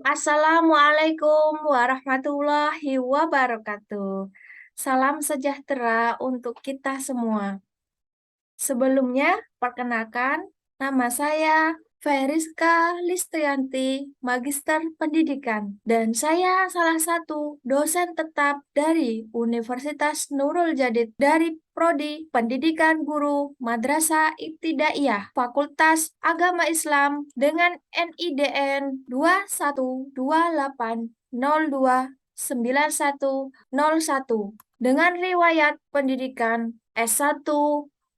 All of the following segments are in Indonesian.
Assalamualaikum warahmatullahi wabarakatuh. Salam sejahtera untuk kita semua. Sebelumnya, perkenalkan, nama saya Feriska Listrianti, Magister Pendidikan, dan saya salah satu dosen tetap dari Universitas Nurul Jadid dari Prodi Pendidikan Guru Madrasah Ibtidaiyah, Fakultas Agama Islam dengan NIDN 212802911 dengan riwayat pendidikan S1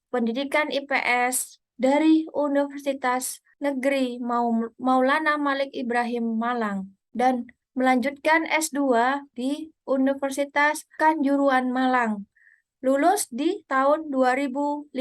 Pendidikan IPS dari Universitas Negeri Maulana Malik Ibrahim Malang dan melanjutkan S2 di Universitas Kanjuruhan Malang, lulus di tahun 2015.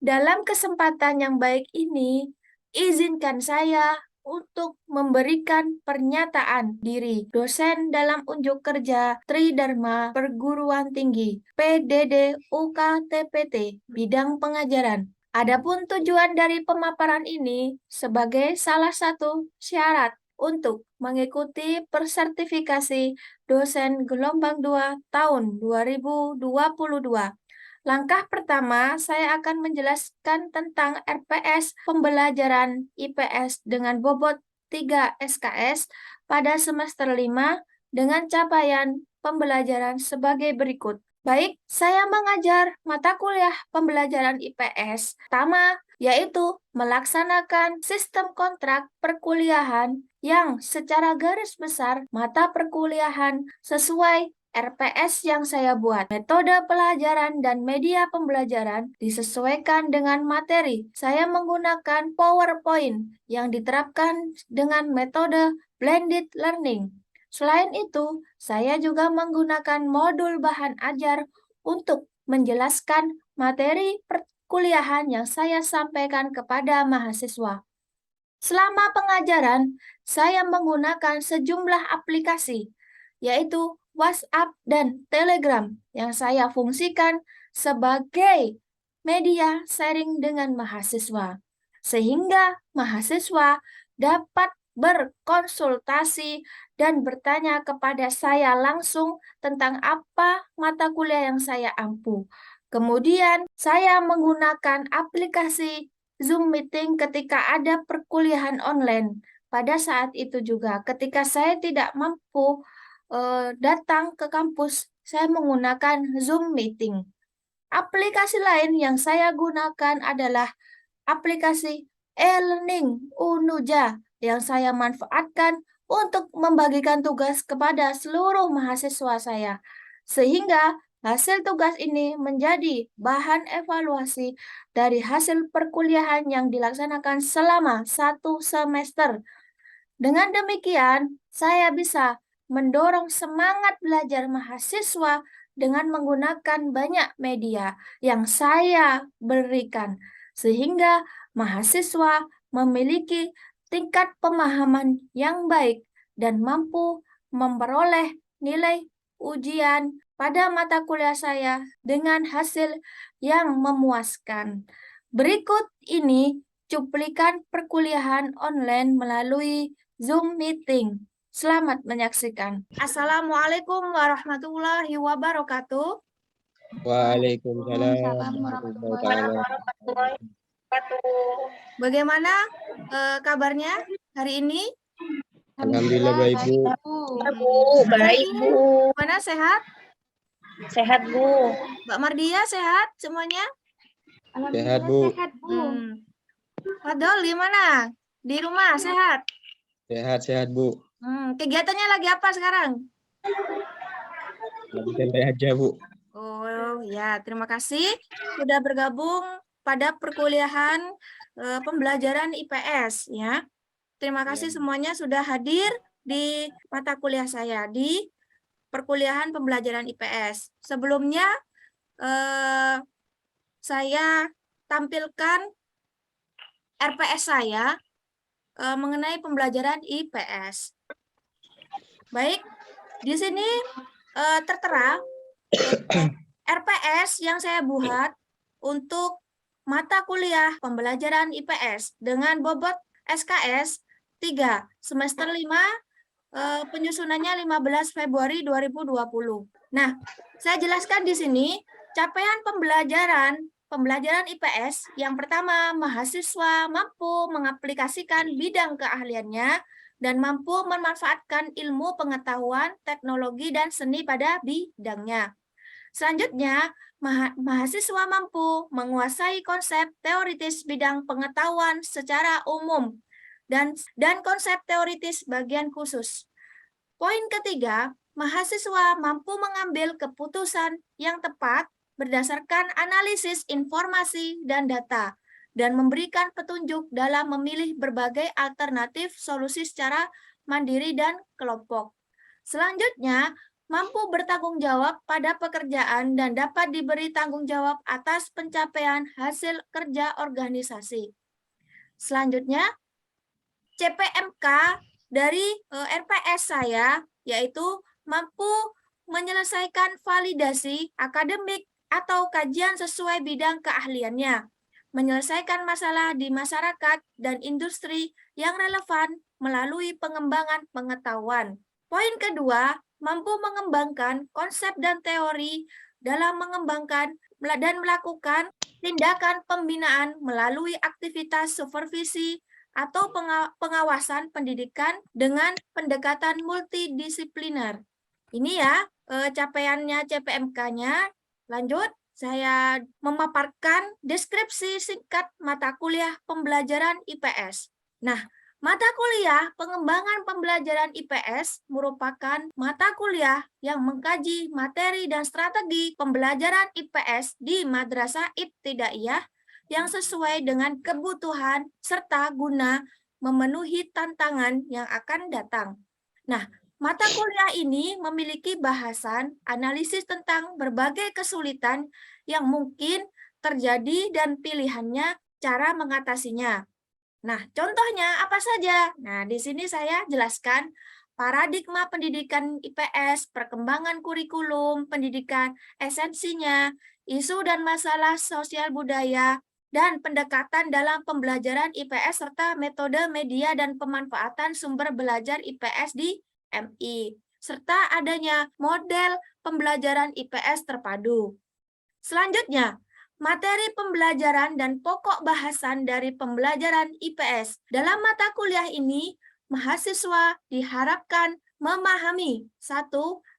Dalam kesempatan yang baik ini, izinkan saya untuk memberikan pernyataan diri dosen dalam unjuk kerja Tridharma Perguruan Tinggi PDD UKTPT bidang pengajaran. Adapun tujuan dari pemaparan ini sebagai salah satu syarat untuk mengikuti persertifikasi dosen gelombang 2 tahun 2022. Langkah pertama, saya akan menjelaskan tentang RPS pembelajaran IPS dengan bobot 3 SKS pada semester 5 dengan capaian pembelajaran sebagai berikut. Baik, saya mengajar mata kuliah pembelajaran IPS. Pertama, yaitu melaksanakan sistem kontrak perkuliahan yang secara garis besar mata perkuliahan sesuai RPS yang saya buat. Metode pelajaran dan media pembelajaran disesuaikan dengan materi. Saya menggunakan PowerPoint yang diterapkan dengan metode blended learning. Selain itu, saya juga menggunakan modul bahan ajar untuk menjelaskan materi perkuliahan yang saya sampaikan kepada mahasiswa. Selama pengajaran, saya menggunakan sejumlah aplikasi, yaitu WhatsApp dan Telegram, yang saya fungsikan sebagai media sharing dengan mahasiswa, sehingga mahasiswa dapat berkonsultasi dan bertanya kepada saya langsung tentang apa mata kuliah yang saya ampu. Kemudian, saya menggunakan aplikasi Zoom meeting ketika ada perkuliahan online. Pada saat itu juga, ketika saya tidak mampu datang ke kampus, saya menggunakan Zoom meeting. Aplikasi lain yang saya gunakan adalah aplikasi e-learning Unuja yang saya manfaatkan untuk membagikan tugas kepada seluruh mahasiswa saya. Sehingga hasil tugas ini menjadi bahan evaluasi dari hasil perkuliahan yang dilaksanakan selama 1 semester. Dengan demikian, saya bisa mendorong semangat belajar mahasiswa dengan menggunakan banyak media yang saya berikan, sehingga mahasiswa memiliki tingkat pemahaman yang baik dan mampu memperoleh nilai ujian pada mata kuliah saya dengan hasil yang memuaskan. Berikut ini cuplikan perkuliahan online melalui Zoom meeting. Selamat menyaksikan. Assalamualaikum warahmatullahi wabarakatuh. Waalaikumsalam Waalaikumsalam warahmatullahi warahmatullahi taala. Bagaimana kabarnya hari ini? Alhamdulillah baik Bu. Bu, Baik, Bu. Mana sehat? Sehat, Bu. Mbak Mardia sehat semuanya? Sehat Bu. Sehat, Bu. Fadol gimana? Di rumah sehat? Sehat Bu. Kegiatannya lagi apa sekarang? Lagi santai aja Bu. Oh ya, terima kasih sudah bergabung pada perkuliahan pembelajaran IPS ya. Terima kasih semuanya sudah hadir di mata kuliah saya di perkuliahan pembelajaran IPS. Sebelumnya saya tampilkan RPS saya mengenai pembelajaran IPS. Baik, di sini tertera RPS yang saya buat untuk mata kuliah pembelajaran IPS dengan bobot SKS 3. Semester 5 penyusunannya 15 Februari 2020. Nah, saya jelaskan di sini capaian pembelajaran IPS. Yang pertama, mahasiswa mampu mengaplikasikan bidang keahliannya dan mampu memanfaatkan ilmu pengetahuan, teknologi, dan seni pada bidangnya. Selanjutnya, mahasiswa mampu menguasai konsep teoritis bidang pengetahuan secara umum dan konsep teoritis bagian khusus. Poin ketiga, mahasiswa mampu mengambil keputusan yang tepat berdasarkan analisis informasi dan data dan memberikan petunjuk dalam memilih berbagai alternatif solusi secara mandiri dan kelompok. Selanjutnya, mampu bertanggung jawab pada pekerjaan dan dapat diberi tanggung jawab atas pencapaian hasil kerja organisasi. Selanjutnya, CPMK dari RPS saya yaitu mampu menyelesaikan validasi akademik atau kajian sesuai bidang keahliannya, menyelesaikan masalah di masyarakat dan industri yang relevan melalui pengembangan pengetahuan. Poin kedua, mampu mengembangkan konsep dan teori dalam mengembangkan dan melakukan tindakan pembinaan melalui aktivitas supervisi atau pengawasan pendidikan dengan pendekatan multidisipliner. Ini ya capaiannya CPMK-nya. Lanjut, saya memaparkan deskripsi singkat mata kuliah pembelajaran IPS. Nah, mata kuliah pengembangan pembelajaran IPS merupakan mata kuliah yang mengkaji materi dan strategi pembelajaran IPS di Madrasah Ibtidaiyah yang sesuai dengan kebutuhan serta guna memenuhi tantangan yang akan datang. Nah, mata kuliah ini memiliki bahasan analisis tentang berbagai kesulitan yang mungkin terjadi dan pilihannya cara mengatasinya. Nah, contohnya apa saja? Nah, di sini saya jelaskan paradigma pendidikan IPS, perkembangan kurikulum, pendidikan esensinya, isu dan masalah sosial budaya, dan pendekatan dalam pembelajaran IPS serta metode media dan pemanfaatan sumber belajar IPS di MI, serta adanya model pembelajaran IPS terpadu. Selanjutnya, materi pembelajaran dan pokok bahasan dari pembelajaran IPS. Dalam mata kuliah ini, mahasiswa diharapkan memahami 1.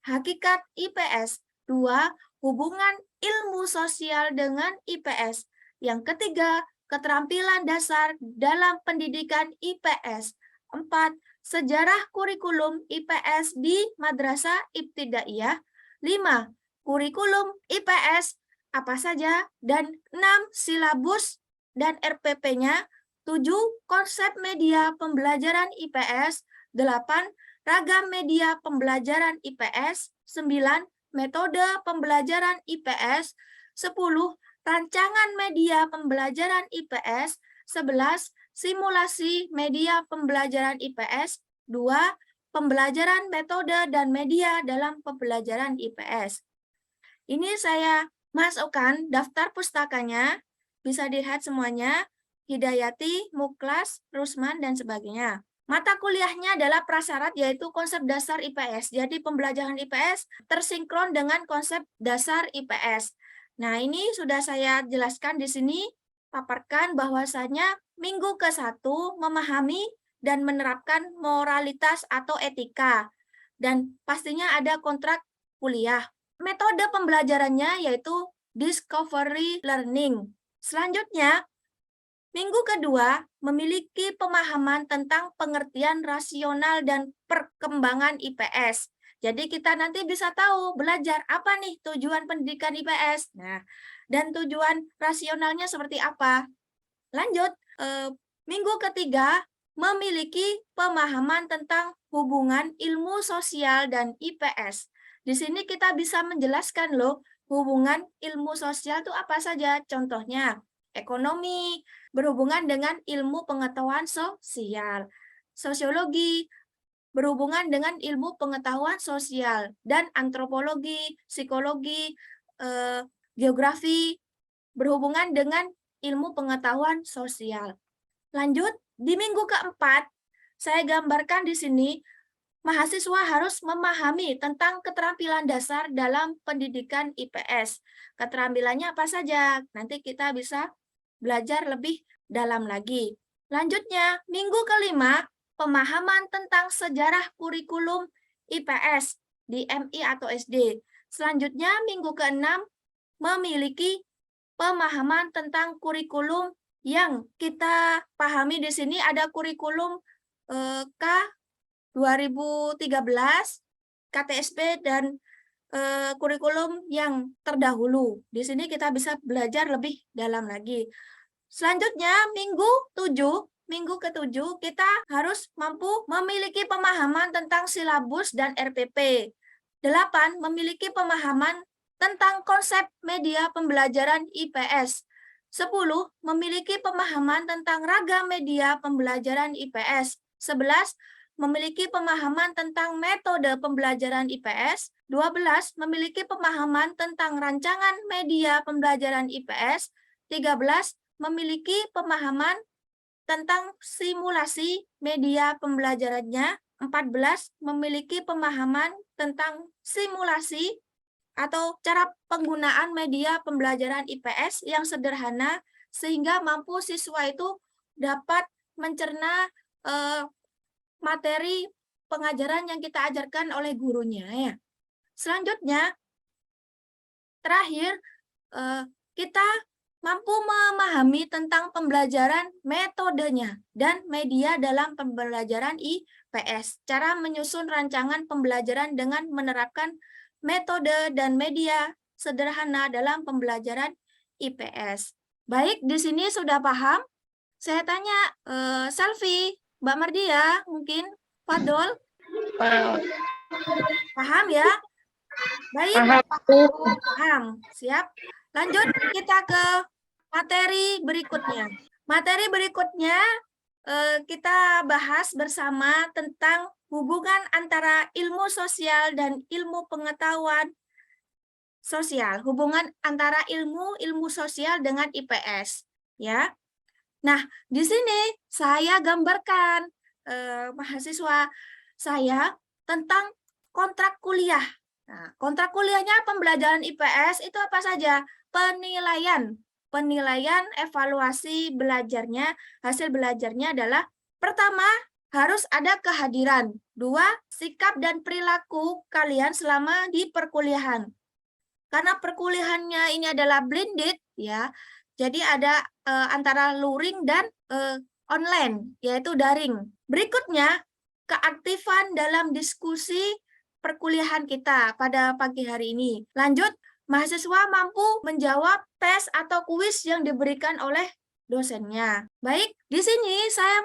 Hakikat IPS, 2. Hubungan ilmu sosial dengan IPS, yang ketiga, keterampilan dasar dalam pendidikan IPS, 4. Sejarah kurikulum IPS di Madrasah Ibtidaiyah, 5. Kurikulum IPS apa saja, dan 6. Silabus dan RPP-nya, 7. Konsep media pembelajaran IPS, 8. Ragam media pembelajaran IPS, 9. Metode pembelajaran IPS, 10. Rancangan media pembelajaran IPS, 11. Simulasi media pembelajaran IPS, 2. Pembelajaran metode dan media dalam pembelajaran IPS. Ini saya masukkan daftar pustakanya, bisa dilihat semuanya, Hidayati, Muklas, Rusman, dan sebagainya. Mata kuliahnya adalah prasyarat yaitu konsep dasar IPS. Jadi pembelajaran IPS tersinkron dengan konsep dasar IPS. Nah, ini sudah saya jelaskan di sini, paparkan bahwasanya minggu ke-1 memahami dan menerapkan moralitas atau etika. Dan pastinya ada kontrak kuliah. Metode pembelajarannya yaitu discovery learning. Selanjutnya, minggu kedua memiliki pemahaman tentang pengertian rasional dan perkembangan IPS. Jadi kita nanti bisa tahu belajar apa nih tujuan pendidikan IPS. Nah, dan tujuan rasionalnya seperti apa. Lanjut, minggu ketiga memiliki pemahaman tentang hubungan ilmu sosial dan IPS. Di sini kita bisa menjelaskan loh, hubungan ilmu sosial itu apa saja. Contohnya, ekonomi, berhubungan dengan ilmu pengetahuan sosial. Sosiologi, berhubungan dengan ilmu pengetahuan sosial. Dan antropologi, psikologi, geografi, berhubungan dengan ilmu pengetahuan sosial. Lanjut, di minggu keempat, saya gambarkan di sini, mahasiswa harus memahami tentang keterampilan dasar dalam pendidikan IPS. Keterampilannya apa saja? Nanti kita bisa belajar lebih dalam lagi. Lanjutnya, minggu kelima, pemahaman tentang sejarah kurikulum IPS di MI atau SD. Selanjutnya, minggu keenam, memiliki pemahaman tentang kurikulum yang kita pahami di sini ada kurikulum K 2013, KTSP, dan kurikulum yang terdahulu. Di sini kita bisa belajar lebih dalam lagi. Selanjutnya, minggu ke-7, kita harus mampu memiliki pemahaman tentang silabus dan RPP. 8, memiliki pemahaman tentang konsep media pembelajaran IPS. 10, memiliki pemahaman tentang ragam media pembelajaran IPS. 11, memiliki pemahaman tentang metode pembelajaran IPS. 12, memiliki pemahaman tentang rancangan media pembelajaran IPS. 13, memiliki pemahaman tentang simulasi media pembelajarannya. 14, memiliki pemahaman tentang simulasi atau cara penggunaan media pembelajaran IPS yang sederhana sehingga mampu siswa itu dapat mencerna materi pengajaran yang kita ajarkan oleh gurunya ya. Selanjutnya, terakhir kita mampu memahami tentang pembelajaran metodenya dan media dalam pembelajaran IPS. Cara menyusun rancangan pembelajaran dengan menerapkan metode dan media sederhana dalam pembelajaran IPS. Baik, di sini sudah paham? Saya tanya, Selvi, Mbak Mardia, mungkin Fadol, paham ya? Baik, paham. Siap. Lanjut kita ke materi berikutnya. Materi berikutnya kita bahas bersama tentang hubungan antara ilmu sosial dan ilmu pengetahuan sosial. Hubungan antara ilmu sosial dengan IPS, ya. Nah, di sini saya gambarkan mahasiswa saya tentang kontrak kuliah. Nah, kontrak kuliahnya pembelajaran IPS itu apa saja? Penilaian evaluasi belajarnya, hasil belajarnya adalah pertama, harus ada kehadiran. 2, sikap dan perilaku kalian selama di perkuliahan. Karena perkuliahannya ini adalah blended ya. Jadi ada antara luring dan online, yaitu daring. Berikutnya, keaktifan dalam diskusi perkuliahan kita pada pagi hari ini. Lanjut, mahasiswa mampu menjawab tes atau kuis yang diberikan oleh dosennya. Baik, di sini saya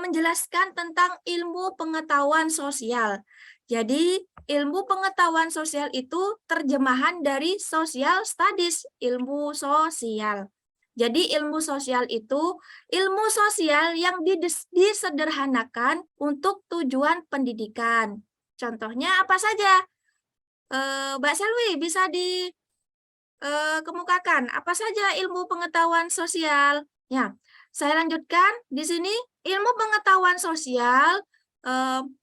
menjelaskan tentang ilmu pengetahuan sosial. Jadi, ilmu pengetahuan sosial itu terjemahan dari social studies, ilmu sosial. Jadi, ilmu sosial itu ilmu sosial yang disederhanakan untuk tujuan pendidikan. Contohnya apa saja? Mbak Selwi, bisa dikemukakan apa saja ilmu pengetahuan sosial? Ya, saya lanjutkan di sini. Ilmu pengetahuan sosial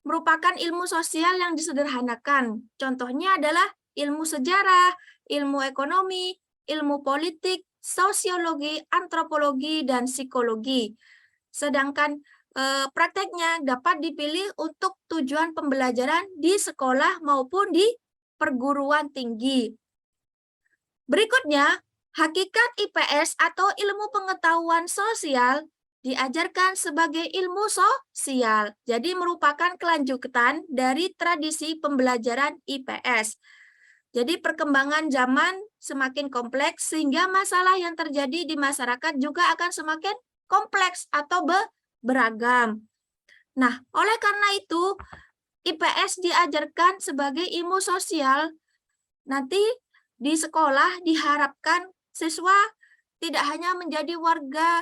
merupakan ilmu sosial yang disederhanakan. Contohnya adalah ilmu sejarah, ilmu ekonomi, ilmu politik, sosiologi, antropologi, dan psikologi. Sedangkan prakteknya dapat dipilih untuk tujuan pembelajaran di sekolah maupun di perguruan tinggi. Berikutnya, hakikat IPS atau ilmu pengetahuan sosial diajarkan sebagai ilmu sosial. Jadi merupakan kelanjutan dari tradisi pembelajaran IPS. Jadi perkembangan zaman semakin kompleks sehingga masalah yang terjadi di masyarakat juga akan semakin kompleks atau beragam. Nah, oleh karena itu IPS diajarkan sebagai ilmu sosial. Nanti di sekolah diharapkan siswa tidak hanya menjadi warga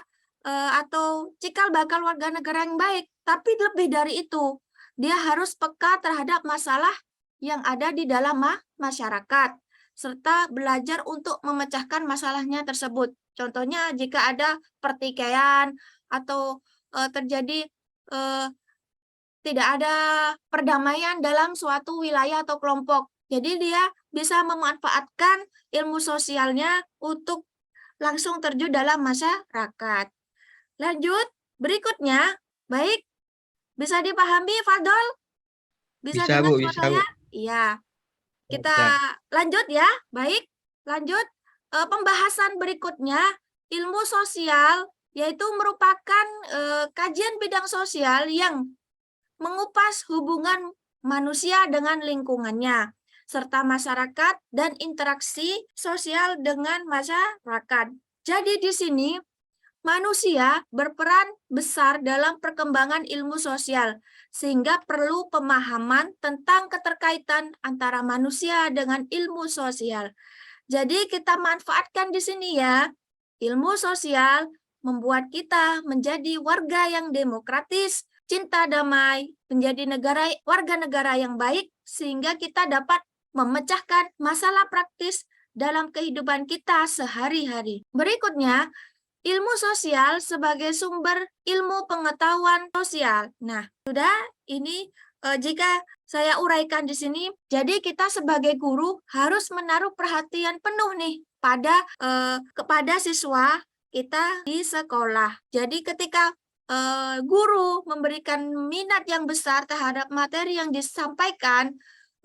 atau cikal bakal warga negara yang baik, tapi lebih dari itu, dia harus peka terhadap masalah yang ada di dalam masyarakat, serta belajar untuk memecahkan masalahnya tersebut. Contohnya jika ada pertikaian atau terjadi tidak ada perdamaian dalam suatu wilayah atau kelompok. Jadi dia bisa memanfaatkan ilmu sosialnya untuk langsung terjun dalam masyarakat. Lanjut, berikutnya, baik, bisa dipahami, Fadol? Bisa Bisa, dengar Bu. Bisa, suaranya? Bu. Iya. Kita Bisa. lanjut ya. Baik, lanjut. Pembahasan berikutnya, ilmu sosial, yaitu merupakan kajian bidang sosial yang mengupas hubungan manusia dengan lingkungannya, serta masyarakat dan interaksi sosial dengan masyarakat. Jadi di sini manusia berperan besar dalam perkembangan ilmu sosial, sehingga perlu pemahaman tentang keterkaitan antara manusia dengan ilmu sosial. Jadi kita manfaatkan di sini ya, ilmu sosial membuat kita menjadi warga yang demokratis, cinta damai, menjadi warga negara yang baik, sehingga kita dapat memecahkan masalah praktis dalam kehidupan kita sehari-hari. Berikutnya, ilmu sosial sebagai sumber ilmu pengetahuan sosial. Nah, sudah ini jika saya uraikan di sini, jadi kita sebagai guru harus menaruh perhatian penuh nih kepada siswa kita di sekolah. Jadi ketika guru memberikan minat yang besar terhadap materi yang disampaikan,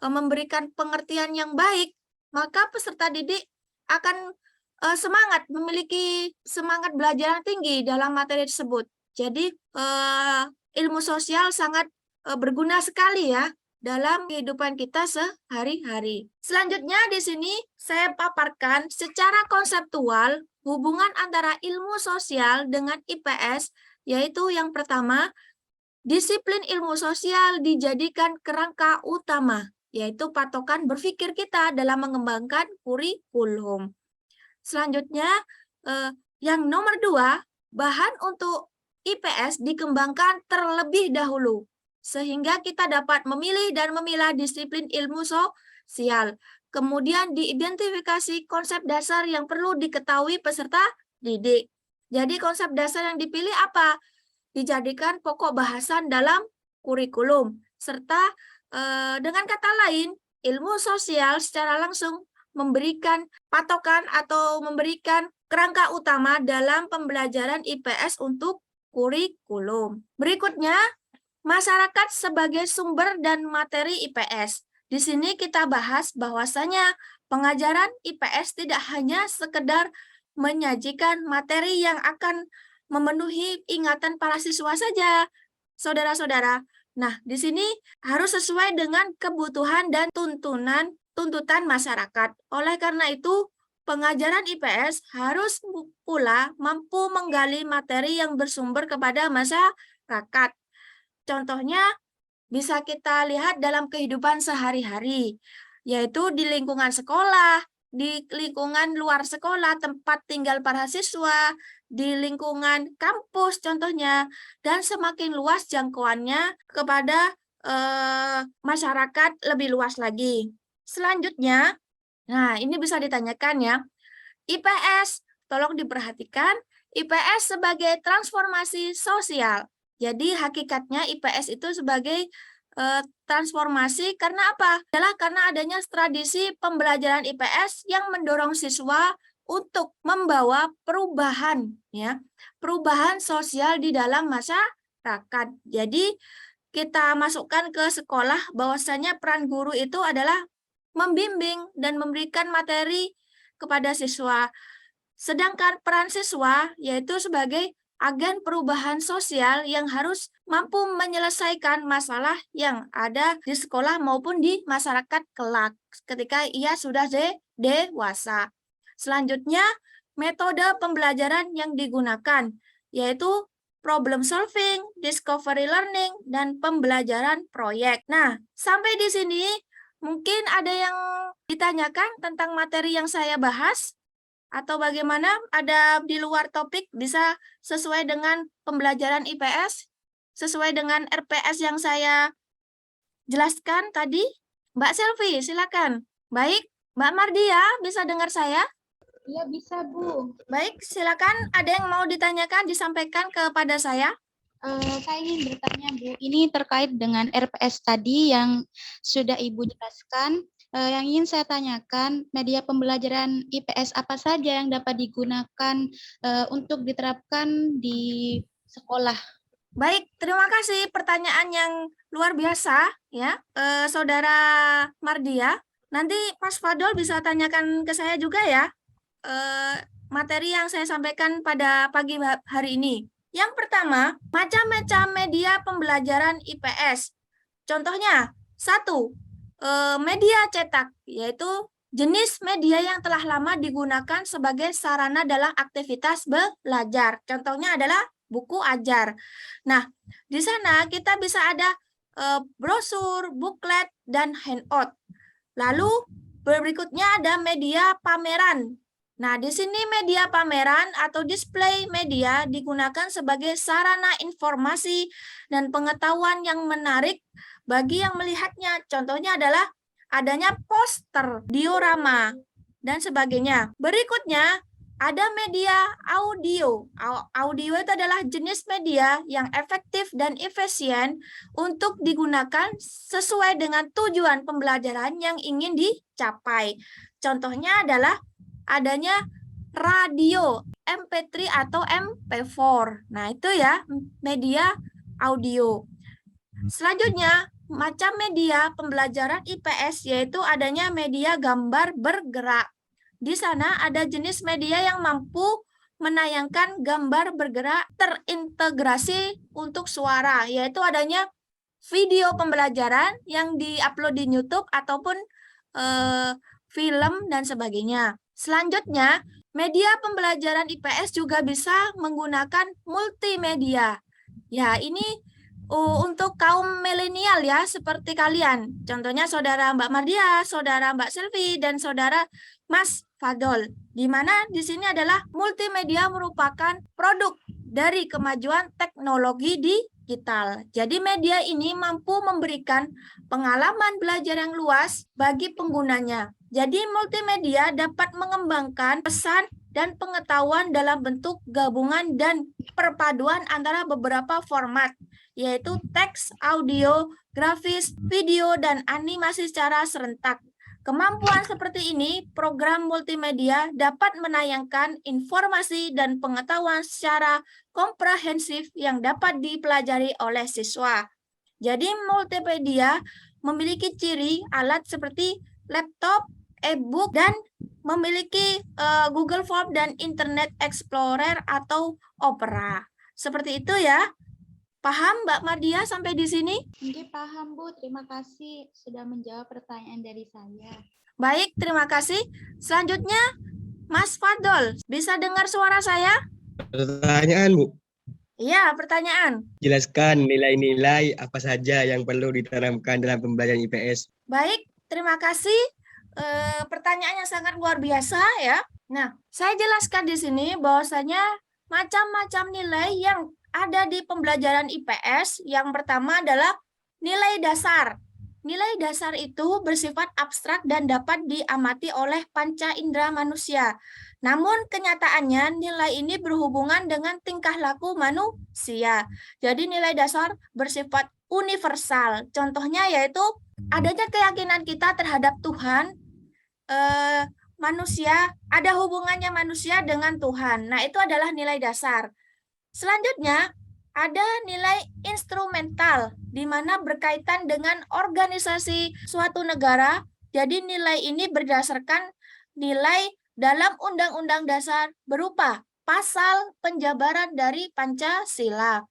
memberikan pengertian yang baik, maka peserta didik akan memiliki semangat belajar yang tinggi dalam materi tersebut. Jadi ilmu sosial sangat berguna sekali ya dalam kehidupan kita sehari-hari. Selanjutnya di sini saya paparkan secara konseptual hubungan antara ilmu sosial dengan IPS, yaitu yang pertama, disiplin ilmu sosial dijadikan kerangka utama, yaitu patokan berpikir kita dalam mengembangkan kurikulum. Selanjutnya, yang nomor 2, bahan untuk IPS dikembangkan terlebih dahulu, sehingga kita dapat memilih dan memilah disiplin ilmu sosial. Kemudian diidentifikasi konsep dasar yang perlu diketahui peserta didik. Jadi konsep dasar yang dipilih apa? Dijadikan pokok bahasan dalam kurikulum. Serta dengan kata lain, ilmu sosial secara langsung memberikan patokan atau memberikan kerangka utama dalam pembelajaran IPS untuk kurikulum. Berikutnya, masyarakat sebagai sumber dan materi IPS. Di sini kita bahas bahwasanya pengajaran IPS tidak hanya sekedar menyajikan materi yang akan memenuhi ingatan para siswa saja, saudara-saudara. Nah, di sini harus sesuai dengan kebutuhan dan tuntutan masyarakat. Oleh karena itu, pengajaran IPS harus pula mampu menggali materi yang bersumber kepada masyarakat. Contohnya bisa kita lihat dalam kehidupan sehari-hari, yaitu di lingkungan sekolah, di lingkungan luar sekolah, tempat tinggal para siswa, di lingkungan kampus contohnya, dan semakin luas jangkauannya kepada masyarakat lebih luas lagi. Selanjutnya, nah ini bisa ditanyakan ya, IPS, tolong diperhatikan, IPS sebagai transformasi sosial. Jadi hakikatnya IPS itu sebagai transformasi karena apa? Adalah karena adanya tradisi pembelajaran IPS yang mendorong siswa untuk membawa perubahan, ya, perubahan sosial di dalam masyarakat. Jadi kita masukkan ke sekolah bahwasanya peran guru itu adalah membimbing dan memberikan materi kepada siswa. Sedangkan peran siswa yaitu sebagai agen perubahan sosial yang harus mampu menyelesaikan masalah yang ada di sekolah maupun di masyarakat kelak ketika ia sudah dewasa. Selanjutnya, metode pembelajaran yang digunakan yaitu problem solving, discovery learning, dan pembelajaran proyek. Nah, sampai di sini mungkin ada yang ditanyakan tentang materi yang saya bahas, atau bagaimana ada di luar topik bisa sesuai dengan pembelajaran IPS, sesuai dengan RPS yang saya jelaskan tadi. Mbak Selvi, silakan. Baik, Mbak Mardia, bisa dengar saya? Iya, bisa, Bu. Baik, silakan. Ada yang mau ditanyakan, disampaikan kepada saya? Saya ingin bertanya, Bu, ini terkait dengan RPS tadi yang sudah Ibu jelaskan. Yang ingin saya tanyakan, media pembelajaran IPS apa saja yang dapat digunakan untuk diterapkan di sekolah? Baik, terima kasih pertanyaan yang luar biasa ya, Saudara Mardia. Nanti Mas Fadol bisa tanyakan ke saya juga ya, materi yang saya sampaikan pada pagi hari ini. Yang pertama, macam-macam media pembelajaran IPS. Contohnya, 1, media cetak, yaitu jenis media yang telah lama digunakan sebagai sarana dalam aktivitas belajar. Contohnya adalah buku ajar. Nah, di sana kita bisa ada brosur, booklet, dan handout. Lalu berikutnya ada media pameran. Nah, di sini media pameran atau display media digunakan sebagai sarana informasi dan pengetahuan yang menarik bagi yang melihatnya. Contohnya adalah adanya poster, diorama, dan sebagainya. Berikutnya, ada media audio. Audio itu adalah jenis media yang efektif dan efisien untuk digunakan sesuai dengan tujuan pembelajaran yang ingin dicapai. Contohnya adalah adanya radio, MP3 atau MP4. Nah, itu ya media audio. Selanjutnya, macam media pembelajaran IPS yaitu adanya media gambar bergerak. Di sana ada jenis media yang mampu menayangkan gambar bergerak terintegrasi untuk suara, yaitu adanya video pembelajaran yang diupload di YouTube ataupun film dan sebagainya. Selanjutnya, media pembelajaran IPS juga bisa menggunakan multimedia. Ya, ini untuk kaum milenial ya, seperti kalian. Contohnya saudara Mbak Mardia, saudara Mbak Selvi, dan saudara Mas Fadol. Di mana di sini adalah multimedia merupakan produk dari kemajuan teknologi digital. Jadi media ini mampu memberikan pengalaman belajar yang luas bagi penggunanya. Jadi multimedia dapat mengembangkan pesan dan pengetahuan dalam bentuk gabungan dan perpaduan antara beberapa format, yaitu teks, audio, grafis, video, dan animasi secara serentak. Kemampuan seperti ini, program multimedia dapat menayangkan informasi dan pengetahuan secara komprehensif yang dapat dipelajari oleh siswa. Jadi multimedia memiliki ciri alat seperti laptop, e-book, dan memiliki Google Form dan Internet Explorer atau Opera. Seperti itu ya. Paham Mbak Mardia sampai di sini? Oke, paham Bu. Terima kasih sudah menjawab pertanyaan dari saya. Baik, terima kasih. Selanjutnya, Mas Fadol, bisa dengar suara saya? Pertanyaan, Bu. Iya, pertanyaan. Jelaskan nilai-nilai apa saja yang perlu ditanamkan dalam pembelajaran IPS. Baik, terima kasih. Pertanyaan yang sangat luar biasa ya. Nah, saya jelaskan di sini bahwasanya macam-macam nilai yang ada di pembelajaran IPS. Yang pertama adalah nilai dasar. Nilai dasar itu bersifat abstrak dan dapat diamati oleh panca indera manusia. Namun kenyataannya nilai ini berhubungan dengan tingkah laku manusia. Jadi nilai dasar bersifat universal. Contohnya yaitu adanya keyakinan kita terhadap Tuhan, manusia, ada hubungannya manusia dengan Tuhan. Nah, itu adalah nilai dasar. Selanjutnya, ada nilai instrumental, di mana berkaitan dengan organisasi suatu negara. Jadi nilai ini berdasarkan nilai dalam Undang-Undang Dasar berupa pasal penjabaran dari Pancasila.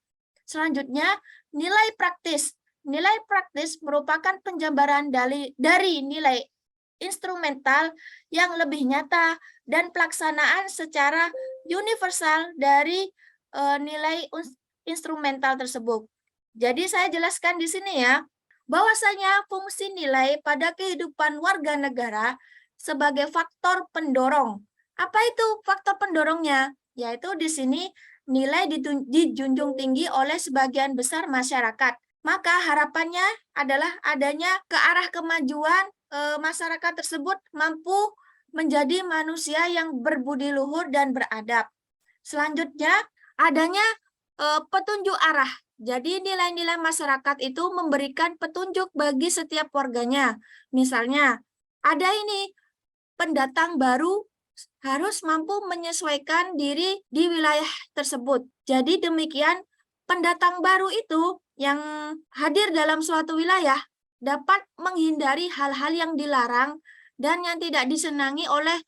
Selanjutnya, nilai praktis. Nilai praktis merupakan penjabaran dari nilai instrumental yang lebih nyata dan pelaksanaan secara universal dari nilai instrumental tersebut. Jadi saya jelaskan di sini ya, bahwasanya fungsi nilai pada kehidupan warga negara sebagai faktor pendorong. Apa itu faktor pendorongnya? Yaitu di sini nilai dijunjung tinggi oleh sebagian besar masyarakat. Maka harapannya adalah adanya ke arah kemajuan masyarakat tersebut mampu menjadi manusia yang berbudi luhur dan beradab. Selanjutnya, adanya petunjuk arah. Jadi nilai-nilai masyarakat itu memberikan petunjuk bagi setiap warganya. Misalnya, ada ini pendatang baru harus mampu menyesuaikan diri di wilayah tersebut. Jadi demikian, pendatang baru itu yang hadir dalam suatu wilayah dapat menghindari hal-hal yang dilarang dan yang tidak disenangi oleh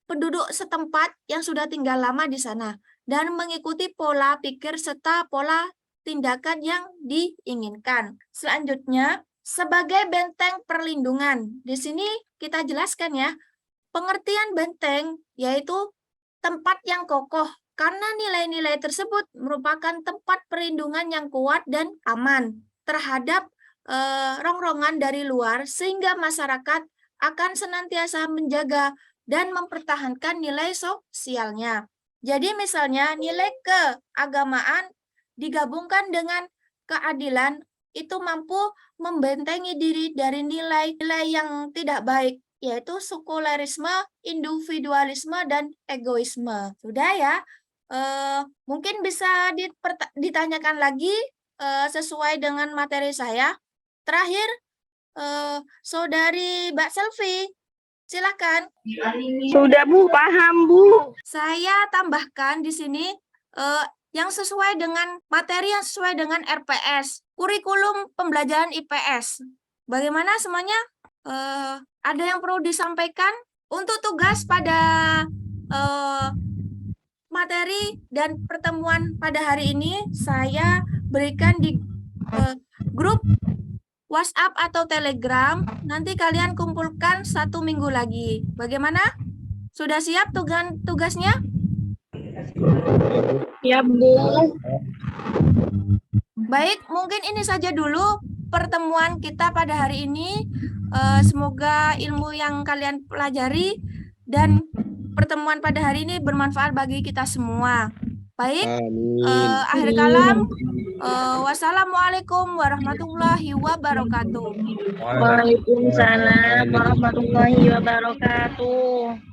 penduduk setempat yang sudah tinggal lama di sana, dan mengikuti pola pikir serta pola tindakan yang diinginkan. Selanjutnya, sebagai benteng perlindungan. Di sini kita jelaskan ya, pengertian benteng yaitu tempat yang kokoh, karena nilai-nilai tersebut merupakan tempat perlindungan yang kuat dan aman terhadap rongrongan dari luar, sehingga masyarakat akan senantiasa menjaga dan mempertahankan nilai sosialnya. Jadi misalnya nilai keagamaan digabungkan dengan keadilan itu mampu membentengi diri dari nilai-nilai yang tidak baik, yaitu sekulerisme, individualisme, dan egoisme. Sudah ya, mungkin bisa ditanyakan lagi sesuai dengan materi saya. Terakhir, Saudari Mbak Selvi, silakan. Sudah Bu, paham Bu. Saya tambahkan di sini yang sesuai dengan materi yang sesuai dengan RPS, kurikulum pembelajaran IPS. Bagaimana semuanya? Ada yang perlu disampaikan? Untuk tugas pada materi dan pertemuan pada hari ini saya berikan di grup WhatsApp atau Telegram. Nanti kalian kumpulkan 1 minggu lagi. Bagaimana? Sudah siap tugasnya? Ya Bu. Baik, mungkin ini saja dulu pertemuan kita pada hari ini. Semoga ilmu yang kalian pelajari dan pertemuan pada hari ini bermanfaat bagi kita semua. Baik, akhir kalam. Wassalamualaikum warahmatullahi wabarakatuh. Waalaikumsalam warahmatullahi wabarakatuh.